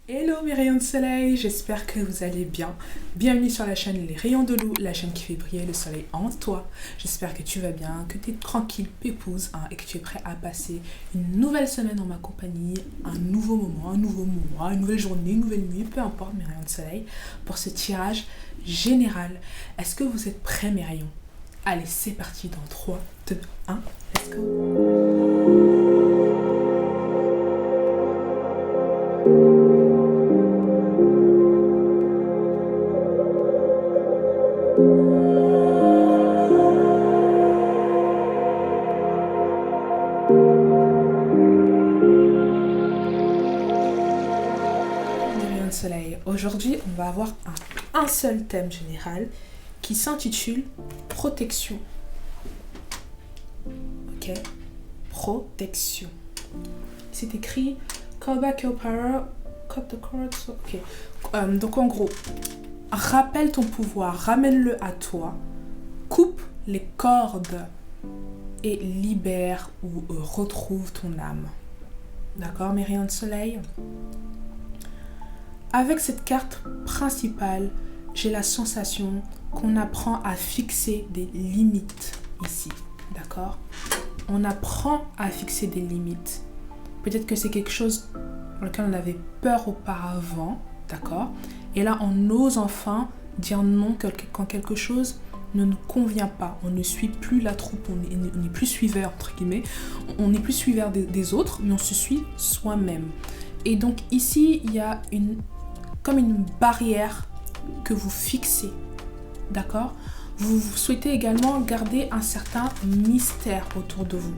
Hello mes rayons de soleil, j'espère que vous allez bien. Bienvenue sur la chaîne Les Rayons de Lou, la chaîne qui fait briller le soleil en toi. J'espère que tu vas bien, que tu es tranquille, pépouse, et que tu es prêt à passer une nouvelle semaine en ma compagnie, un nouveau moment, un nouveau mois, une nouvelle journée, une nouvelle nuit, peu importe mes rayons de soleil, pour ce tirage général. Est-ce que vous êtes prêts mes rayons? Allez, c'est parti dans 3, 2, 1, let's go! Soleil. Aujourd'hui, on va avoir un seul thème général qui s'intitule protection. Ok, protection. C'est écrit call back your power, cut the cords. Ok. Donc en gros, rappelle ton pouvoir, ramène-le à toi, coupe les cordes et libère ou retrouve ton âme. D'accord, mes rayons de soleil? Avec cette carte principale, j'ai la sensation qu'on apprend à fixer des limites ici, d'accord? On apprend à fixer des limites. Peut-être que c'est quelque chose pour lequel on avait peur auparavant, d'accord? Et là, on ose enfin dire non quand quelque chose ne nous convient pas. On ne suit plus la troupe, on n'est plus suiveur, entre guillemets. On n'est plus suiveur des autres, mais on se suit soi-même. Et donc ici, il y a comme une barrière que vous fixez, d'accord? Vous souhaitez également garder un certain mystère autour de vous.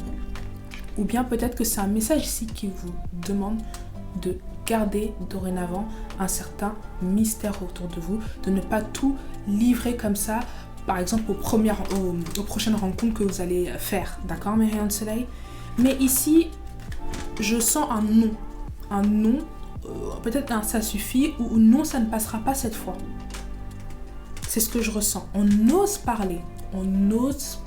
Ou bien peut-être que c'est un message ici qui vous demande de garder dorénavant un certain mystère autour de vous, de ne pas tout livrer comme ça, par exemple aux prochaines rencontres que vous allez faire, d'accord mes rayons de soleil? Mais ici, je sens un non. Peut-être un ça suffit ou non ça ne passera pas cette fois. C'est ce que je ressens. On ose parler, on ose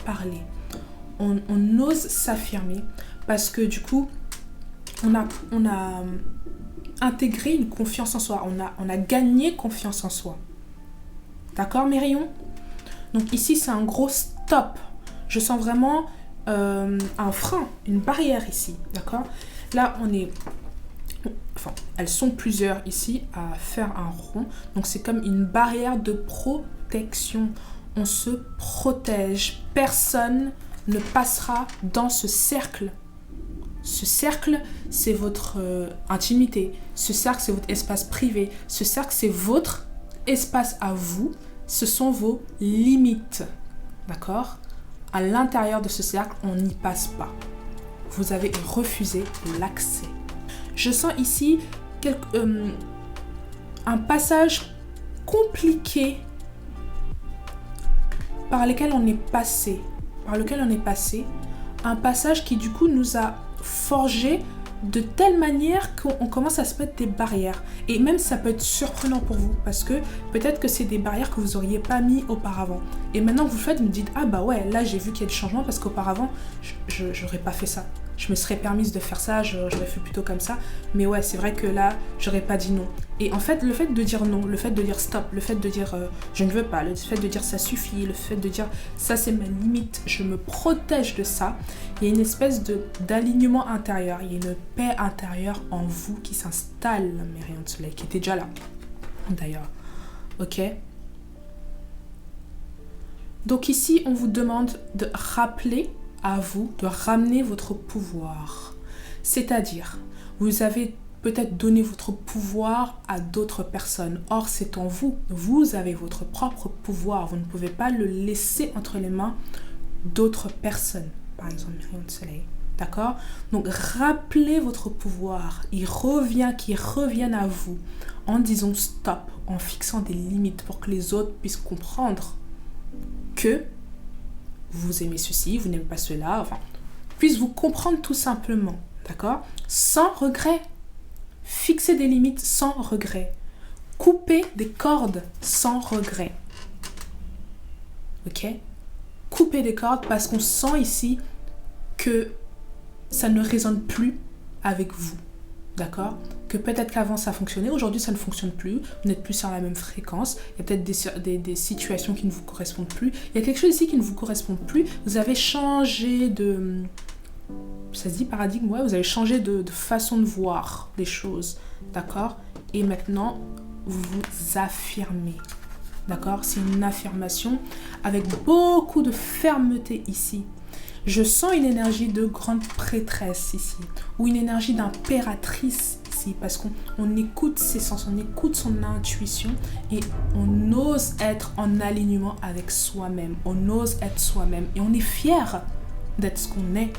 s'affirmer parce que du coup on a intégré une confiance en soi, on a gagné confiance en soi. D'accord mes rayons? Donc ici c'est un gros stop. Je sens vraiment un frein, une barrière ici, d'accord? Là elles sont plusieurs ici à faire un rond. Donc c'est comme une barrière de protection. On se protège. Personne ne passera dans ce cercle. Ce cercle, c'est votre intimité. Ce cercle, c'est votre espace privé. Ce cercle, c'est votre espace à vous. Ce sont vos limites. D'accord? À l'intérieur de ce cercle, on n'y passe pas. Vous avez refusé l'accès. Je sens ici un passage compliqué par lequel on est passé. Un passage qui du coup nous a forgé de telle manière qu'on commence à se mettre des barrières. Et même ça peut être surprenant pour vous parce que peut-être que c'est des barrières que vous n'auriez pas mis auparavant. Et maintenant que vous le faites, vous me dites, ah bah ouais, là j'ai vu qu'il y a du changement parce qu'auparavant, je n'aurais pas fait ça. Je me serais permise de faire ça, j'aurais fait plutôt comme ça. Mais ouais, c'est vrai que là, j'aurais pas dit non. Et en fait, le fait de dire non, le fait de dire stop, le fait de dire je ne veux pas, le fait de dire ça suffit, le fait de dire ça c'est ma limite, je me protège de ça, il y a une espèce d'alignement intérieur, il y a une paix intérieure en vous qui s'installe, mes rayons de soleil, qui était déjà là, d'ailleurs. Ok? Donc ici, on vous demande de rappeler à vous de ramener votre pouvoir. C'est-à-dire, vous avez peut-être donné votre pouvoir à d'autres personnes. Or, c'est en vous. Vous avez votre propre pouvoir. Vous ne pouvez pas le laisser entre les mains d'autres personnes. Par exemple, les rayons de soleil. D'accord? Donc, rappelez votre pouvoir. Qu'il revienne à vous en disant stop, en fixant des limites pour que les autres puissent comprendre que vous aimez ceci, vous n'aimez pas cela, puisse vous comprendre tout simplement, d'accord? Sans regret. Fixer des limites sans regret. Couper des cordes sans regret. Ok? Couper des cordes parce qu'on sent ici que ça ne résonne plus avec vous, d'accord? que peut-être qu'avant ça fonctionnait, aujourd'hui ça ne fonctionne plus, vous n'êtes plus sur la même fréquence, il y a peut-être des situations qui ne vous correspondent plus, il y a quelque chose ici qui ne vous correspond plus, vous avez changé de... ça se dit paradigme, ouais, vous avez changé de façon de voir les choses, d'accord? Et maintenant, vous vous affirmez, d'accord? C'est une affirmation avec beaucoup de fermeté ici. Je sens une énergie de grande prêtresse ici, ou une énergie d'impératrice ici, parce qu'on écoute ses sens, on écoute son intuition et on ose être en alignement avec soi-même, on ose être soi-même et on est fier d'être ce qu'on est.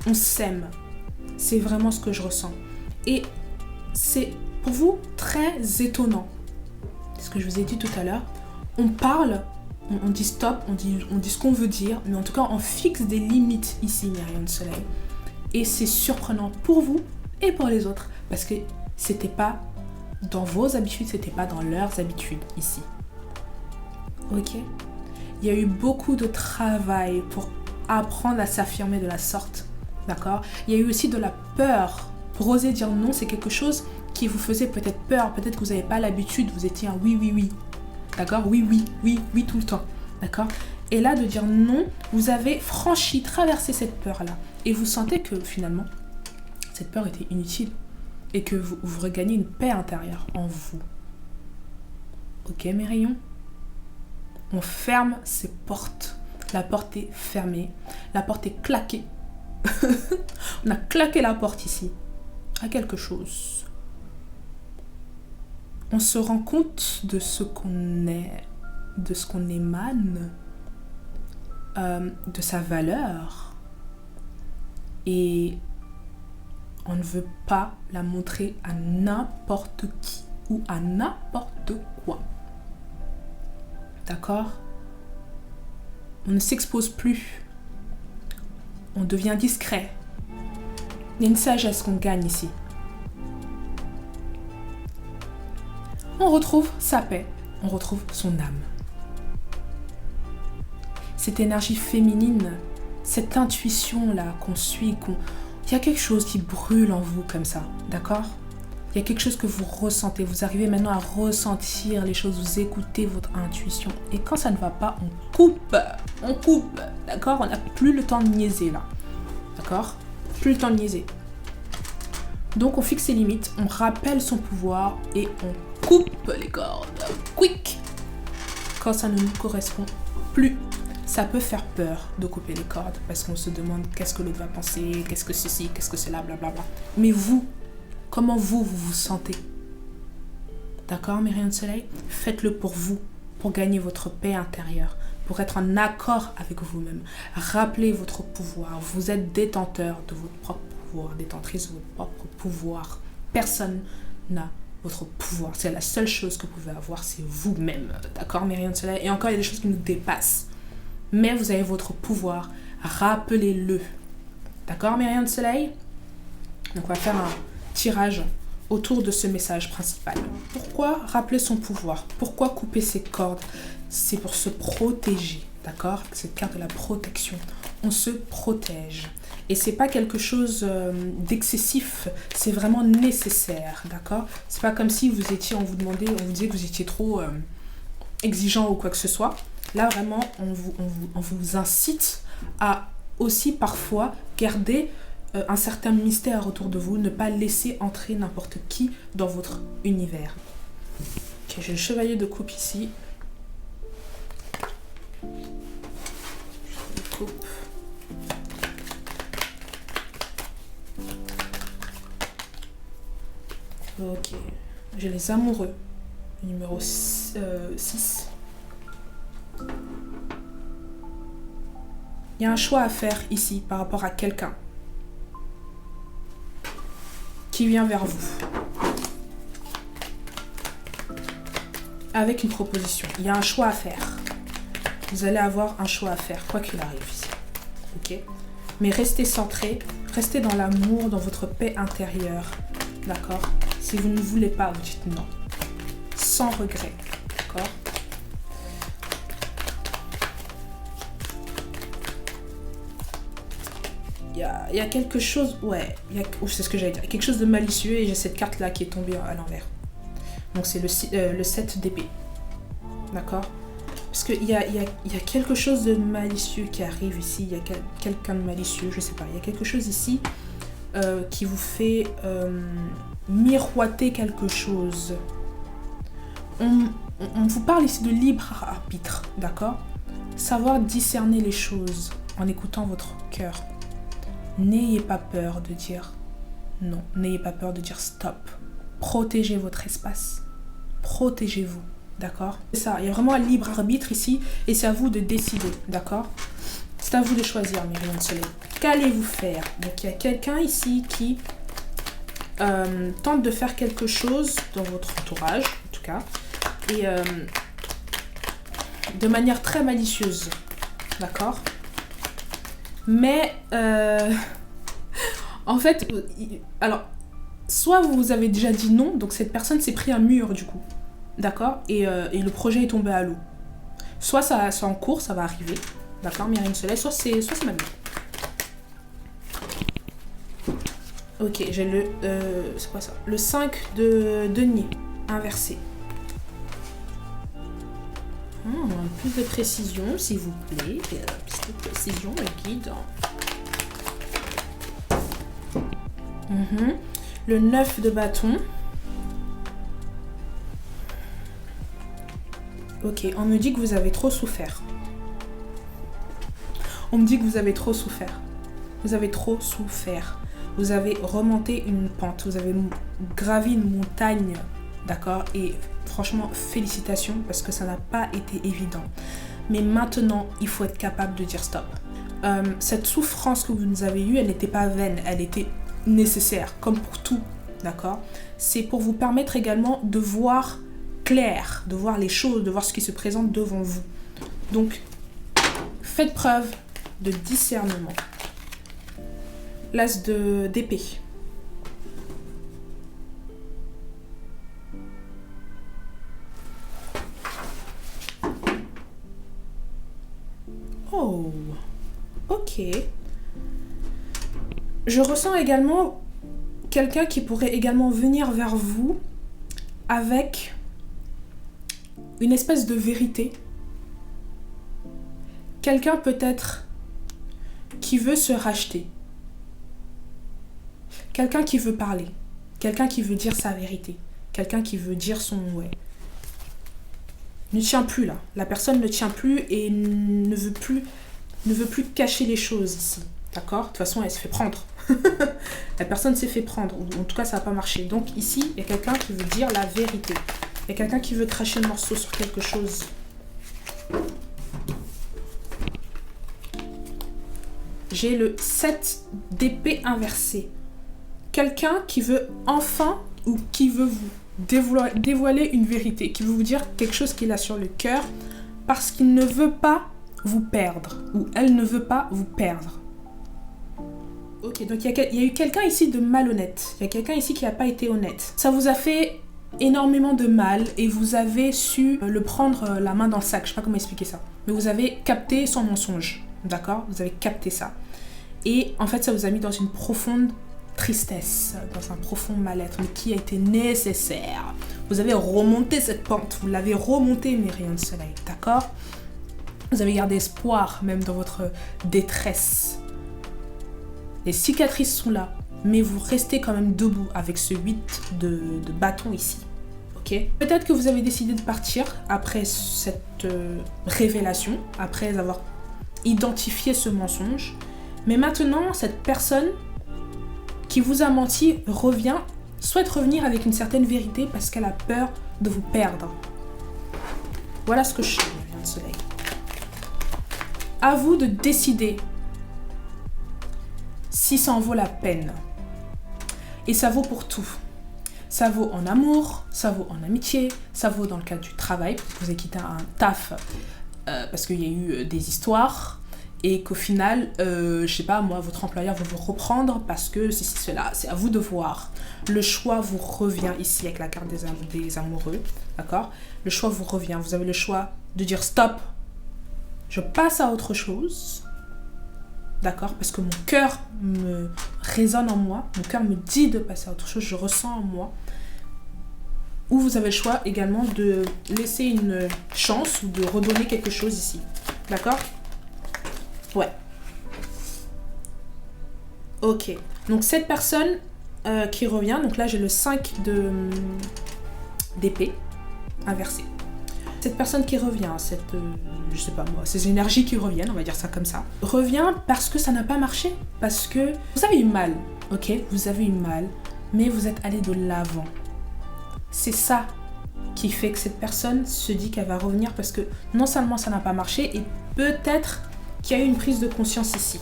On s'aime, c'est vraiment ce que je ressens. Et c'est pour vous très étonnant, ce que je vous ai dit tout à l'heure, on parle, on dit stop, on dit ce qu'on veut dire, mais en tout cas on fixe des limites ici, Myriam Soleil. Et c'est surprenant pour vous et pour les autres, parce que c'était pas dans vos habitudes, c'était pas dans leurs habitudes ici. Ok? Il y a eu beaucoup de travail pour apprendre à s'affirmer de la sorte, d'accord? Il y a eu aussi de la peur. Pour oser dire non, c'est quelque chose qui vous faisait peut-être peur, peut-être que vous n'avez pas l'habitude, vous étiez un oui, oui, oui. D'accord? Oui, oui, oui, oui tout le temps. D'accord? Et là, de dire non, vous avez franchi, traversé cette peur-là. Et vous sentez que finalement, cette peur était inutile. Et que vous regagnez une paix intérieure en vous. Ok, mes rayons? On ferme ces portes. La porte est fermée. La porte est claquée. On a claqué la porte ici. À quelque chose. On se rend compte de ce qu'on est, de ce qu'on émane, de sa valeur. Et on ne veut pas la montrer à n'importe qui ou à n'importe quoi. D'accord? On ne s'expose plus. On devient discret. Il y a une sagesse qu'on gagne ici. On retrouve sa paix, on retrouve son âme. Cette énergie féminine, cette intuition-là qu'on suit, il y a quelque chose qui brûle en vous comme ça, d'accord? Il y a quelque chose que vous ressentez, vous arrivez maintenant à ressentir les choses, vous écoutez votre intuition. Et quand ça ne va pas, on coupe, d'accord? On n'a plus le temps de niaiser là, d'accord? Plus le temps de niaiser. Donc on fixe ses limites, on rappelle son pouvoir et on coupe les cordes. Quick! Quand ça ne nous correspond plus. Ça peut faire peur de couper les cordes parce qu'on se demande qu'est-ce que l'autre va penser, qu'est-ce que ceci, qu'est-ce que cela, blablabla. Mais vous, comment vous vous sentez? D'accord, mes rayons de soleil? Faites-le pour vous, pour gagner votre paix intérieure, pour être en accord avec vous-même. Rappelez votre pouvoir. Vous êtes détenteur de votre propre pouvoir, détentrice de votre propre pouvoir. Personne n'a votre pouvoir. C'est la seule chose que vous pouvez avoir, c'est vous-même. D'accord, mes rayons de soleil? Et encore, il y a des choses qui nous dépassent. Mais vous avez votre pouvoir. Rappelez-le. D'accord, mes rayons de soleil? Donc, on va faire un tirage autour de ce message principal. Pourquoi rappeler son pouvoir? Pourquoi couper ses cordes? C'est pour se protéger. D'accord? Cette carte de la protection. On se protège. Et c'est pas quelque chose d'excessif, c'est vraiment nécessaire, d'accord? C'est pas comme si vous étiez, on vous disait que vous étiez trop exigeant ou quoi que ce soit. Là, vraiment, on vous incite à aussi parfois garder un certain mystère autour de vous, ne pas laisser entrer n'importe qui dans votre univers. Ok, j'ai le chevalier de coupe ici. Je coupe. Ok, j'ai les amoureux, numéro 6. Il y a un choix à faire ici par rapport à quelqu'un qui vient vers vous avec une proposition. Il y a un choix à faire. Vous allez avoir un choix à faire, quoi qu'il arrive ici. Ok? Mais restez centré, restez dans l'amour, dans votre paix intérieure. D'accord? Si vous ne voulez pas, vous dites non. Sans regret. D'accord? il y a quelque chose... Ouais, c'est ce que j'allais dire. Quelque chose de malicieux et j'ai cette carte-là qui est tombée à l'envers. Donc c'est le 7 d'épée. D'accord? Parce qu'il y a quelque chose de malicieux qui arrive ici. Il y a quelqu'un de malicieux, je sais pas. Il y a quelque chose ici qui vous fait miroiter quelque chose. On vous parle ici de libre arbitre, d'accord? Savoir discerner les choses en écoutant votre cœur. N'ayez pas peur de dire non. N'ayez pas peur de dire stop. Protégez votre espace. Protégez-vous, d'accord? C'est ça, il y a vraiment un libre arbitre ici et c'est à vous de décider, d'accord? C'est à vous de choisir, mes rayons de soleil. Qu'allez-vous faire? Donc il y a quelqu'un ici qui tente de faire quelque chose dans votre entourage, en tout cas, et de manière très malicieuse, d'accord? Mais en fait, alors, soit vous avez déjà dit non, donc cette personne s'est pris un mur du coup, d'accord, et le projet est tombé à l'eau. Soit c'est en cours, ça va arriver, d'accord, Myriam Soleil, soit c'est maintenant. Ok, j'ai le... c'est quoi ça? Le 5 de denier, inversé. Plus de précision, s'il vous plaît. Plus de précision, le guide. Le 9 de bâton. Ok, on me dit que vous avez trop souffert. On me dit que vous avez trop souffert. Vous avez trop souffert. Vous avez remonté une pente. Vous avez gravi une montagne. D'accord? Et franchement, félicitations parce que ça n'a pas été évident. Mais maintenant, il faut être capable de dire stop. Cette souffrance que vous avez eue, elle n'était pas vaine. Elle était nécessaire, comme pour tout. D'accord? C'est pour vous permettre également de voir clair, de voir les choses, de voir ce qui se présente devant vous. Donc, faites preuve de discernement. L'as d'épée. Oh, ok. Je ressens également quelqu'un qui pourrait également venir vers vous avec une espèce de vérité. Quelqu'un peut-être qui veut se racheter. Quelqu'un qui veut parler. Quelqu'un qui veut dire sa vérité. Quelqu'un qui veut dire son ouais. Ne tient plus là. La personne ne tient plus et ne veut plus cacher les choses ici. D'accord? De toute façon, elle se fait prendre. La personne s'est fait prendre. Ou en tout cas, ça n'a pas marché. Donc ici, il y a quelqu'un qui veut dire la vérité. Il y a quelqu'un qui veut cracher le morceau sur quelque chose. J'ai le 7 d'épée inversé. Quelqu'un qui veut enfin ou qui veut vous dévoiler une vérité, qui veut vous dire quelque chose qu'il a sur le cœur parce qu'il ne veut pas vous perdre ou elle ne veut pas vous perdre. Ok, donc il y a eu quelqu'un ici de malhonnête. Il y a quelqu'un ici qui n'a pas été honnête. Ça vous a fait énormément de mal et vous avez su le prendre la main dans le sac. Je sais pas comment expliquer ça. Mais vous avez capté son mensonge. D'accord? Vous avez capté ça. Et en fait, ça vous a mis dans une profonde tristesse, dans un profond mal-être, mais qui a été nécessaire. Vous avez remonté cette pente. Vous l'avez remontée, mes rayons de soleil. D'accord? Vous avez gardé espoir, même dans votre détresse. Les cicatrices sont là, mais vous restez quand même debout avec ce 8 de bâton ici. Ok? Peut-être que vous avez décidé de partir après cette révélation, après avoir identifié ce mensonge. Mais maintenant, cette personne qui vous a menti souhaite revenir avec une certaine vérité parce qu'elle a peur de vous perdre. Voilà ce que je sens, Myriam Soleil. À vous de décider si ça en vaut la peine. Et ça vaut pour tout. Ça vaut en amour, ça vaut en amitié, ça vaut dans le cadre du travail, parce que vous avez quitté un taf parce qu'il y a eu des histoires et qu'au final, je sais pas, moi, votre employeur va vous reprendre parce que cela, c'est à vous de voir. Le choix vous revient ici avec la carte des amoureux, d'accord? Le choix vous revient. Vous avez le choix de dire stop, je passe à autre chose, d'accord? Parce que mon cœur me résonne en moi, mon cœur me dit de passer à autre chose, je ressens en moi. Ou vous avez le choix également de laisser une chance ou de redonner quelque chose ici. D'accord? Ouais. Ok. Donc cette personne qui revient, donc là j'ai le 5 d'épée inversé. Cette personne qui revient, je sais pas moi, ces énergies qui reviennent, on va dire ça comme ça, revient parce que ça n'a pas marché. Parce que vous avez eu mal, ok? Vous avez eu mal, mais vous êtes allé de l'avant. C'est ça qui fait que cette personne se dit qu'elle va revenir parce que non seulement ça n'a pas marché et peut-être qu'il y a eu une prise de conscience ici.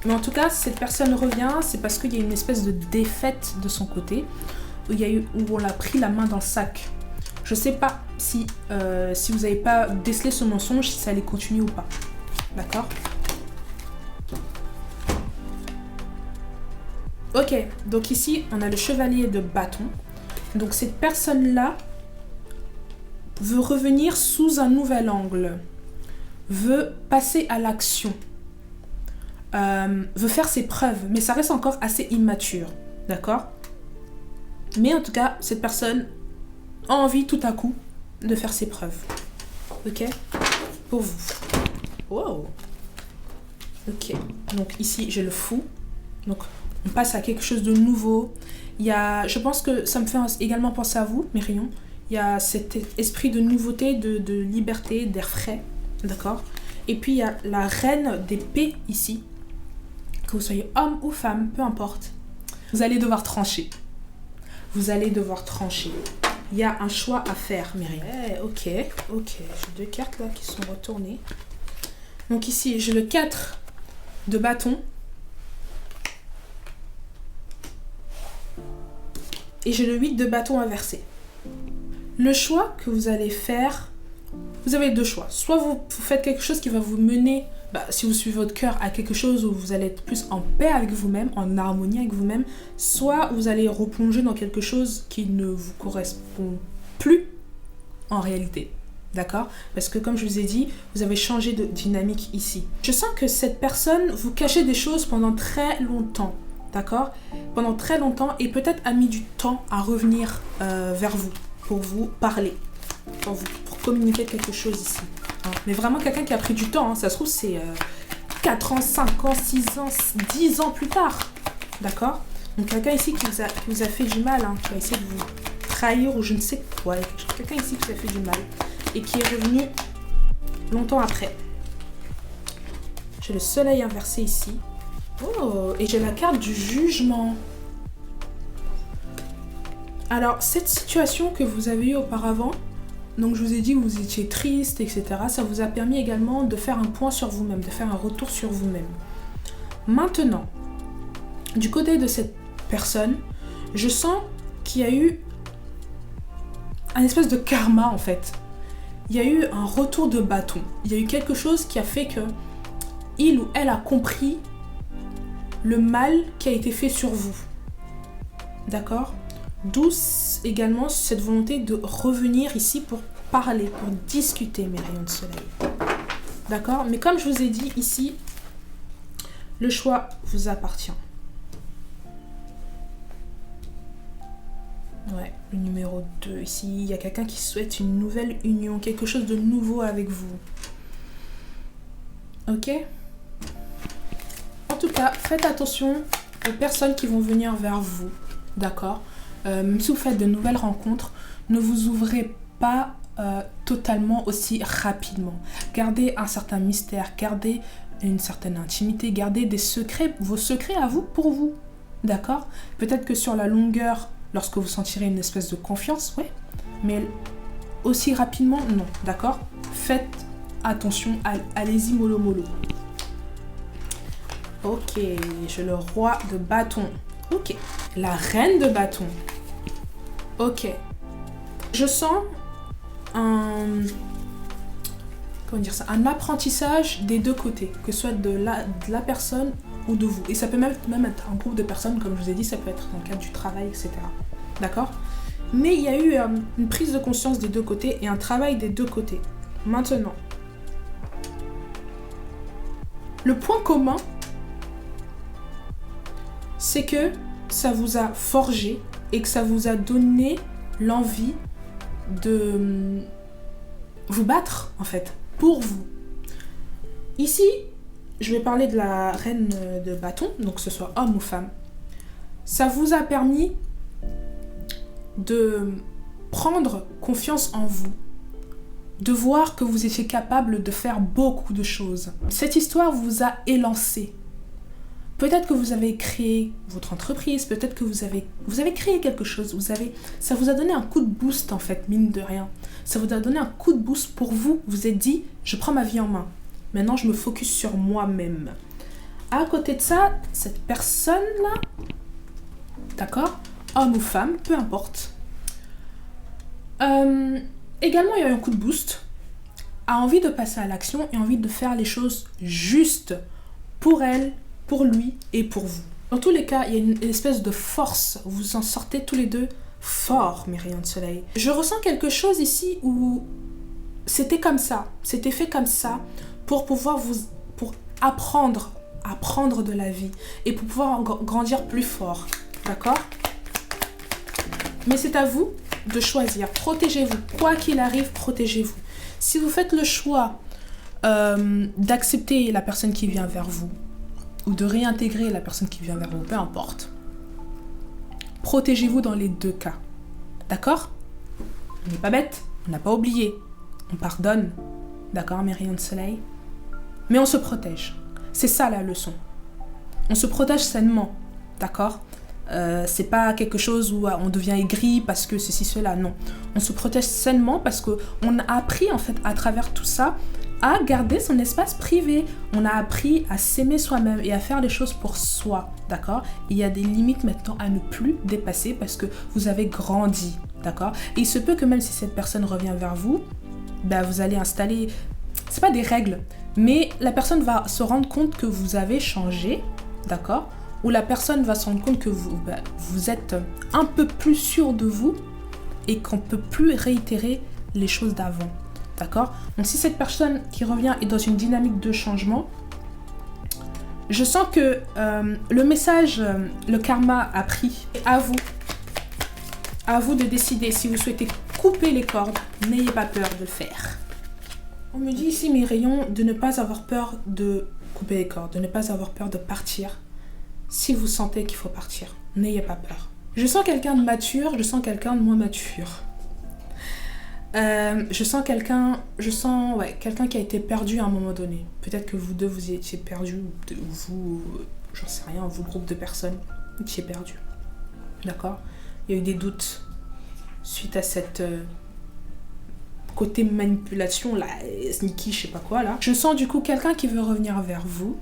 Mais en tout cas, cette personne revient, c'est parce qu'il y a une espèce de défaite de son côté, où on l'a pris la main dans le sac. Je sais pas si vous n'avez pas décelé ce mensonge, si ça allait continuer ou pas. D'accord? Ok, donc ici, on a le chevalier de bâton. Donc cette personne-là veut revenir sous un nouvel angle, veut passer à l'action, veut faire ses preuves, mais ça reste encore assez immature, d'accord? Mais en tout cas, cette personne a envie tout à coup de faire ses preuves, ok? Pour vous. Wow. Ok, donc ici j'ai le fou, donc on passe à quelque chose de nouveau. Je pense que ça me fait également penser à vous, Myrion. Il y a cet esprit de nouveauté, de liberté, d'air frais, d'accord? Et puis il y a la reine d'épée ici, que vous soyez homme ou femme, peu importe. Vous allez devoir trancher. Vous allez devoir trancher. Il y a un choix à faire, Myrion. Ok. J'ai 2 cartes là qui sont retournées. Donc ici, j'ai le 4 de bâton. Et j'ai le 8 de bâton inversé. Le choix que vous allez faire, vous avez 2 choix. Soit vous faites quelque chose qui va vous mener, si vous suivez votre cœur, à quelque chose où vous allez être plus en paix avec vous-même, en harmonie avec vous-même, soit vous allez replonger dans quelque chose qui ne vous correspond plus en réalité. D'accord? Parce que comme je vous ai dit, vous avez changé de dynamique ici. Je sens que cette personne vous cachait des choses pendant très longtemps. D'accord? Pendant très longtemps et peut-être a mis du temps à revenir vers vous, pour vous parler, pour communiquer quelque chose ici. Hein? Mais vraiment quelqu'un qui a pris du temps, hein. Ça se trouve c'est 4 ans, 5 ans, 6 ans, 10 ans plus tard. D'accord? Donc quelqu'un ici qui vous a fait du mal, hein, qui a essayé de vous trahir ou je ne sais quoi. Quelqu'un ici qui vous a fait du mal et qui est revenu longtemps après. J'ai le soleil inversé ici. Oh, et j'ai la carte du jugement. Alors, cette situation que vous avez eue auparavant, donc je vous ai dit que vous étiez triste, etc. Ça vous a permis également de faire un point sur vous-même, de faire un retour sur vous-même. Maintenant, du côté de cette personne, je sens qu'il y a eu un espèce de karma en fait. Il y a eu un retour de bâton. Il y a eu quelque chose qui a fait que il ou elle a compris le mal qui a été fait sur vous. D'accord? D'où également cette volonté de revenir ici pour parler, pour discuter, mes rayons de soleil. D'accord? Mais comme je vous ai dit ici, le choix vous appartient. Ouais, le numéro 2 ici, il y a quelqu'un qui souhaite une nouvelle union, quelque chose de nouveau avec vous. Ok? En tout cas, faites attention aux personnes qui vont venir vers vous, d'accord? Même si vous faites de nouvelles rencontres, ne vous ouvrez pas totalement aussi rapidement. Gardez un certain mystère, gardez une certaine intimité, gardez des secrets, vos secrets à vous pour vous, d'accord? Peut-être que sur la longueur, lorsque vous sentirez une espèce de confiance, ouais, mais aussi rapidement, non, d'accord? Faites attention, allez-y mollo mollo. Ok, j'ai le roi de bâton. Ok, la reine de bâton. Ok. Je sens un apprentissage des deux côtés, que ce soit de la personne ou de vous. Et ça peut même être un groupe de personnes, comme je vous ai dit, ça peut être dans le cadre du travail, etc. D'accord? Mais il y a eu une prise de conscience des deux côtés et un travail des deux côtés. Maintenant, le point commun c'est que ça vous a forgé et que ça vous a donné l'envie de vous battre, en fait, pour vous. Ici, je vais parler de la reine de bâton, donc que ce soit homme ou femme. Ça vous a permis de prendre confiance en vous, de voir que vous étiez capable de faire beaucoup de choses. Cette histoire vous a élancé. Peut-être que vous avez créé votre entreprise, peut-être que vous avez créé quelque chose, ça vous a donné un coup de boost en fait, mine de rien. Ça vous a donné un coup de boost pour vous. Vous êtes dit, je prends ma vie en main. Maintenant, je me focus sur moi-même. À côté de ça, cette personne-là, d'accord, homme ou femme, peu importe, également, il y a eu un coup de boost, a envie de passer à l'action et envie de faire les choses justes pour elle, pour lui et pour vous. Dans tous les cas, il y a une espèce de force. Vous en sortez tous les deux forts, mes rayons de soleil. Je ressens quelque chose ici où c'était comme ça, c'était fait comme ça pour pouvoir pour apprendre de la vie et pour pouvoir grandir plus fort. D'accord ? Mais c'est à vous de choisir. Protégez-vous. Quoi qu'il arrive, protégez-vous. Si vous faites le choix d'accepter la personne qui vient vers vous ou de réintégrer la personne qui vient vers vous, peu importe, protégez-vous dans les deux cas. D'accord ? On n'est pas bête, on n'a pas oublié. On pardonne. D'accord, mes rayons de soleil ? Mais on se protège. C'est ça la leçon. On se protège sainement. D'accord ? C'est pas quelque chose où on devient aigri parce que ceci, cela, non. On se protège sainement parce qu'on a appris en fait à travers tout ça à garder son espace privé. On a appris à s'aimer soi-même et à faire les choses pour soi, d'accord ? Il y a des limites maintenant à ne plus dépasser parce que vous avez grandi, d'accord ? Et il se peut que même si cette personne revient vers vous, vous allez installer, c'est pas des règles, mais la personne va se rendre compte que vous avez changé, d'accord ? Ou la personne va se rendre compte que vous êtes un peu plus sûr de vous et qu'on ne peut plus réitérer les choses d'avant. D'accord ? Donc si cette personne qui revient est dans une dynamique de changement, je sens que le message, le karma a pris. À vous de décider si vous souhaitez couper les cordes, n'ayez pas peur de le faire. On me dit ici, mes rayons, de ne pas avoir peur de couper les cordes, de ne pas avoir peur de partir. Si vous sentez qu'il faut partir, n'ayez pas peur. Je sens quelqu'un de mature, je sens quelqu'un de moins mature. Je sens quelqu'un qui a été perdu à un moment donné. Peut-être que vous deux, vous y étiez perdus, vous, j'en sais rien, vous groupe de personnes, vous étiez perdus. D'accord ? Il y a eu des doutes suite à cette côté manipulation, là, sneaky, je sais pas quoi, là. Je sens du coup quelqu'un qui veut revenir vers vous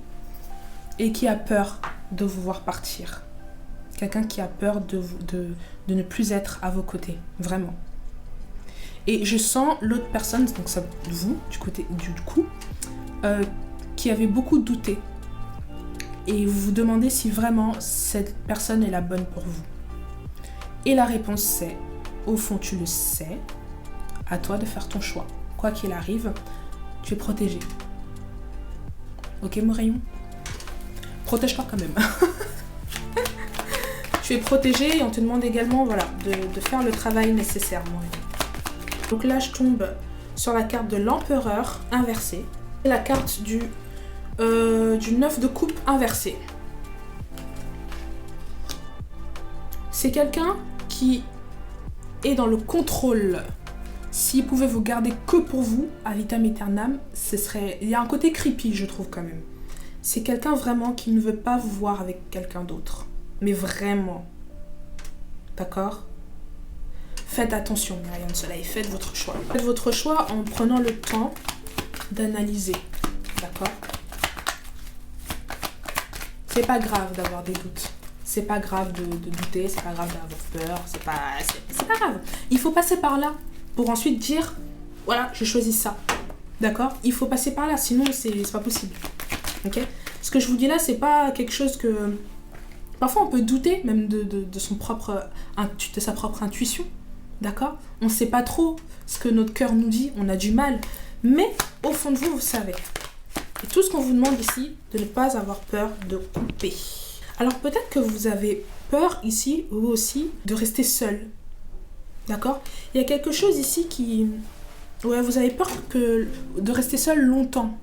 et qui a peur de vous voir partir. Quelqu'un qui a peur de ne plus être à vos côtés, vraiment. Et je sens l'autre personne, donc ça, vous, du coup, qui avait beaucoup douté. Et vous vous demandez si vraiment cette personne est la bonne pour vous. Et la réponse c'est, au fond tu le sais, à toi de faire ton choix. Quoi qu'il arrive, tu es protégé. Ok mon rayon ? Protège-toi quand même. Tu es protégé et on te demande également de faire le travail nécessaire mon rayon. Donc là, je tombe sur la carte de l'empereur inversé. Et la carte du 9 de coupe inversé. C'est quelqu'un qui est dans le contrôle. S'il pouvait vous garder que pour vous, à vitam aeternam, il y a un côté creepy, je trouve quand même. C'est quelqu'un vraiment qui ne veut pas vous voir avec quelqu'un d'autre. Mais vraiment. D'accord ? Faites attention, mes rayons de soleil, faites votre choix. Faites votre choix en prenant le temps d'analyser, d'accord ? C'est pas grave d'avoir des doutes. C'est pas grave de douter, c'est pas grave d'avoir peur, c'est pas grave. Il faut passer par là pour ensuite dire, voilà, je choisis ça, d'accord ? Il faut passer par là, sinon c'est pas possible, ok ? Ce que je vous dis là, c'est pas quelque chose que... Parfois, on peut douter même de sa propre intuition. D'accord ? On ne sait pas trop ce que notre cœur nous dit, on a du mal. Mais au fond de vous, vous savez. Et tout ce qu'on vous demande ici, de ne pas avoir peur de couper. Alors peut-être que vous avez peur ici, vous aussi, de rester seul. D'accord? Il y a quelque chose ici qui... Ouais, vous avez peur de rester seul longtemps.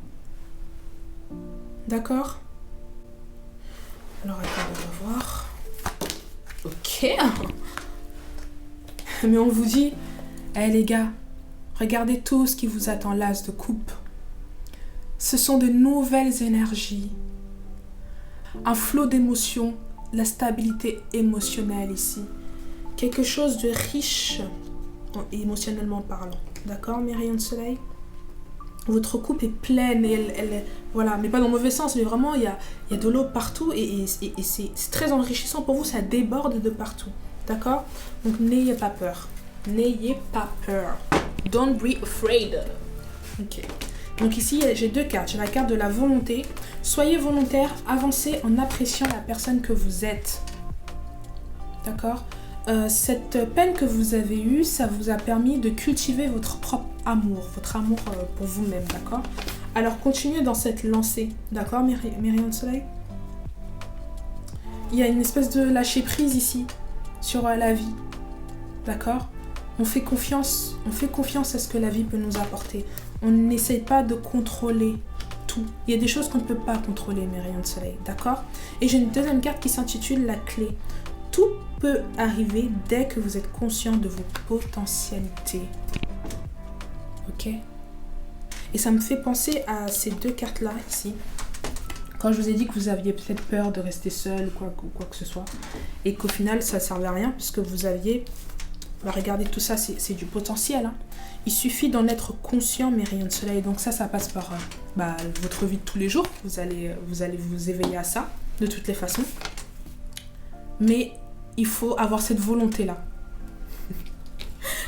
D'accord? Alors attendez, on va voir. Ok. Mais on vous dit, les gars, regardez tout ce qui vous attend, l'as de coupe. Ce sont de nouvelles énergies. Un flot d'émotions, la stabilité émotionnelle ici. Quelque chose de riche, émotionnellement parlant. D'accord, mes rayons de soleil? Votre coupe est pleine et elle voilà, mais pas dans le mauvais sens, mais vraiment il y a de l'eau partout et c'est très enrichissant pour vous, ça déborde de partout. D'accord? Donc n'ayez pas peur. N'ayez pas peur. Don't be afraid. Ok. Donc ici, j'ai 2 cartes. J'ai la carte de la volonté. Soyez volontaire, avancez en appréciant la personne que vous êtes. D'accord? Cette peine que vous avez eue, ça vous a permis de cultiver votre propre amour. Votre amour pour vous-même, d'accord? Alors, continuez dans cette lancée. D'accord, mes rayons de soleil? Il y a une espèce de lâcher prise ici, sur la vie. D'accord? On fait confiance à ce que la vie peut nous apporter. On n'essaye pas de contrôler tout. Il y a des choses qu'on ne peut pas contrôler, mes rayons de soleil, d'accord? Et j'ai une deuxième carte qui s'intitule la clé. Tout peut arriver dès que vous êtes conscient de vos potentialités. Ok? Et ça me fait penser à ces 2 cartes-là, ici. Quand je vous ai dit que vous aviez peut-être peur de rester seul ou quoi que ce soit, et qu'au final, ça ne servait à rien, puisque vous aviez... Bah, regardez, tout ça, c'est du potentiel. Hein. Il suffit d'en être conscient, mes rayons de soleil. Donc ça passe par votre vie de tous les jours. Vous allez vous éveiller à ça, de toutes les façons. Mais il faut avoir cette volonté-là.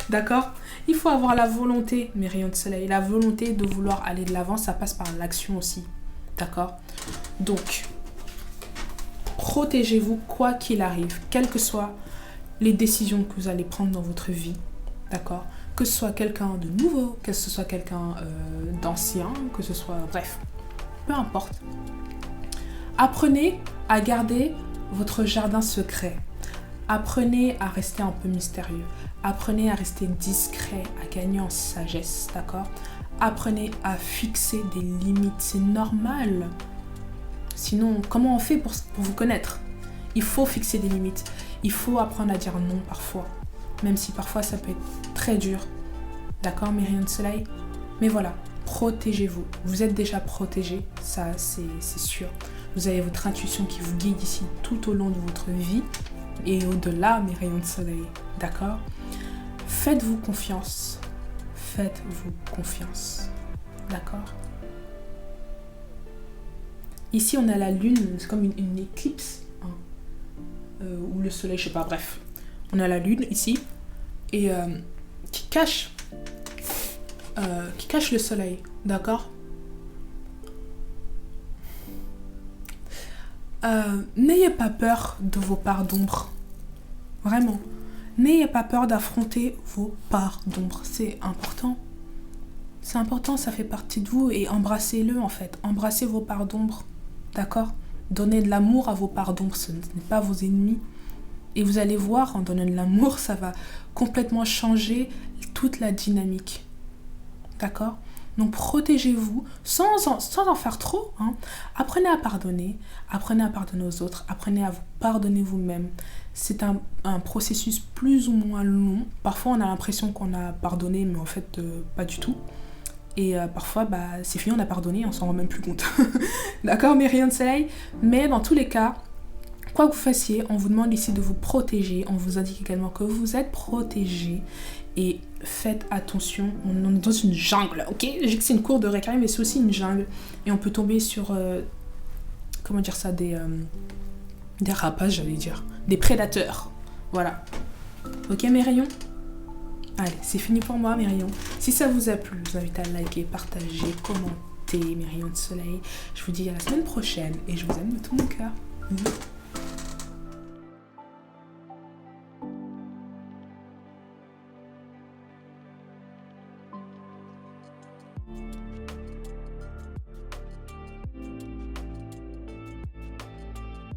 D'accord? Il faut avoir la volonté, mes rayons de soleil. La volonté de vouloir aller de l'avant, ça passe par l'action aussi. D'accord? Donc, protégez-vous quoi qu'il arrive, quelles que soient les décisions que vous allez prendre dans votre vie. D'accord? Que ce soit quelqu'un de nouveau, que ce soit quelqu'un d'ancien, que ce soit... Bref, peu importe. Apprenez à garder votre jardin secret. Apprenez à rester un peu mystérieux. Apprenez à rester discret, à gagner en sagesse, d'accord? Apprenez à fixer des limites, c'est normal. Sinon, comment on fait pour vous connaître? Il faut fixer des limites. Il faut apprendre à dire non parfois. Même si parfois ça peut être très dur. D'accord, mes rayons de soleil? Mais voilà, protégez-vous. Vous êtes déjà protégés, ça c'est sûr. Vous avez votre intuition qui vous guide ici tout au long de votre vie. Et au-delà, mes rayons de soleil. D'accord? Faites-vous confiance. Faites-vous confiance. D'accord? Ici, on a la lune, c'est comme une éclipse. Hein, ou le soleil, je sais pas, bref. On a la lune ici. Et qui cache le soleil. D'accord? N'ayez pas peur de vos parts d'ombre. Vraiment. N'ayez pas peur d'affronter vos parts d'ombre. C'est important. C'est important, ça fait partie de vous. Et embrassez-le en fait. Embrassez vos parts d'ombre. D'accord? Donnez de l'amour à vos parts d'ombre. Ce n'est pas vos ennemis. Et vous allez voir, en donnant de l'amour, ça va complètement changer toute la dynamique. D'accord? Donc protégez-vous sans en faire trop. Hein. Apprenez à pardonner aux autres, apprenez à vous pardonner vous-même. C'est un processus plus ou moins long. Parfois on a l'impression qu'on a pardonné, mais en fait pas du tout. Et parfois c'est fini, on a pardonné, on s'en rend même plus compte. D'accord, mes rayons de soleil? Mais dans tous les cas, quoi que vous fassiez, on vous demande ici de vous protéger. On vous indique également que vous êtes protégé. Et faites attention, on est dans une jungle, ok? Je dis que c'est une cour de récré, mais c'est aussi une jungle. Et on peut tomber sur, comment dire ça, des rapaces, j'allais dire. Des prédateurs. Voilà. Ok, mes rayons? Allez, c'est fini pour moi, mes rayons. Si ça vous a plu, je vous invite à liker, partager, commenter, mes rayons de soleil. Je vous dis à la semaine prochaine et je vous aime de tout mon cœur.